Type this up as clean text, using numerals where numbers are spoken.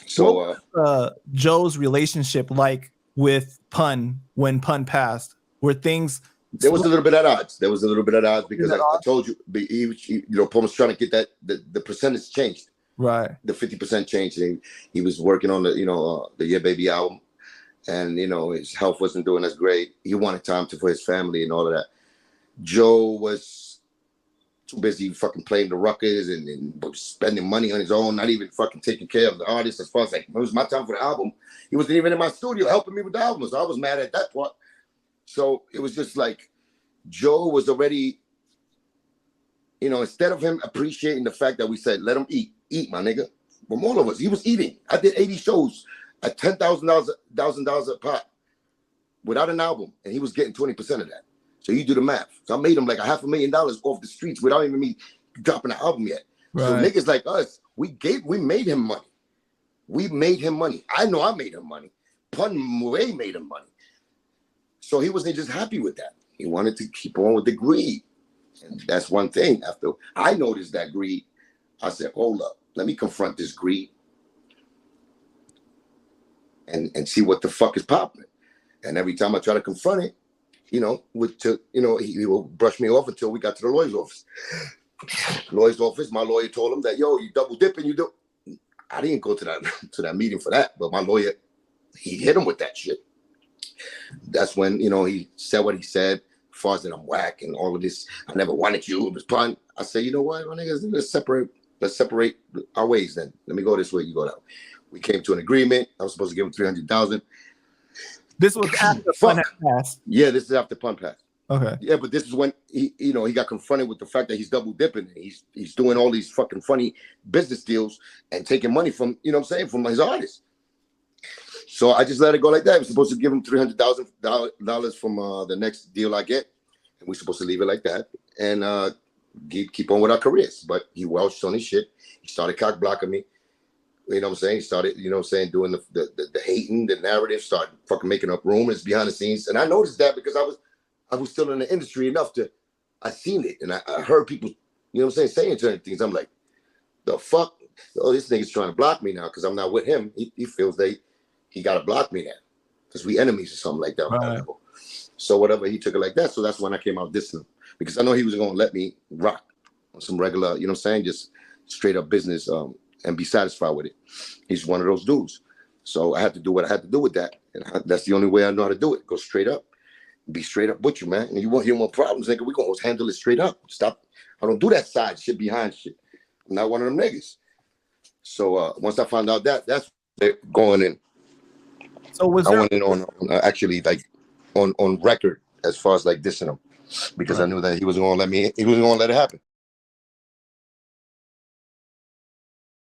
So what was Joe's relationship like with Pun when Pun passed? Were things there was a little bit at odds. There was a little bit at odds because I told you, Pun was trying to get that the percentage changed. Right. The 50% changed. He was working on the Yeah Baby album, and his health wasn't doing as great. He wanted time for his family and all of that. Joe was too busy fucking playing the ruckus and spending money on his own, not even fucking taking care of the artist. As far as like, it was my time for the album. He wasn't even in my studio helping me with the album. So I was mad at that part. So it was just like Joe was already, instead of him appreciating the fact that we said, let him eat, my nigga. From all of us, he was eating. I did 80 shows at $10,000 a pop without an album, and he was getting 20% of that. So you do the math. So I made him like $500,000 off the streets without even me dropping an album yet. Right. So niggas like us, we made him money. We made him money. I know I made him money. Pun way made him money. So he wasn't just happy with that. He wanted to keep on with the greed. And that's one thing. After I noticed that greed, I said, hold up, let me confront this greed and see what the fuck is popping. And every time I try to confront it, he will brush me off until we got to the lawyer's office. My lawyer told him that, yo, you double dipping, you do. I didn't go to that meeting for that, but my lawyer, he hit him with that shit. That's when, he said what he said, as far as that I'm whack and all of this. I never wanted you. It was Pun. I said, you know what, my niggas, let's separate our ways then. Let me go this way, you go that way. We came to an agreement. I was supposed to give him $300,000. This was after Pun had passed. Yeah, this is after Pun passed. Okay. Yeah, but this is when he got confronted with the fact that he's double dipping. He's doing all these fucking funny business deals and taking money from, from his artists. So I just let it go like that. I was supposed to give him $300,000 from the next deal I get, and we're supposed to leave it like that and keep on with our careers. But he welched on his shit. He started cock blocking me. You know what I'm saying? He started, doing the hating, the narrative, started fucking making up rumors behind the scenes. And I noticed that because I was still in the industry enough I seen it. And I heard people, saying certain things. I'm like, the fuck? Oh, this nigga's trying to block me now because I'm not with him. He feels he got to block me now because we enemies or something like that. Right. So whatever, he took it like that. So that's when I came out dissing him because I know he was going to let me rock on some regular, just straight up business and be satisfied with it. He's one of those dudes. So I had to do what I had to do with that. And that's the only way I know how to do it. Go straight up. Be straight up with you, man. And you want more problems, nigga, we're going to handle it straight up. Stop. I don't do that side shit behind shit. I'm not one of them niggas. So once I found out that's going in. So I went in on actually like on record as far as like dissing him because I knew that he wasn't going to let it happen.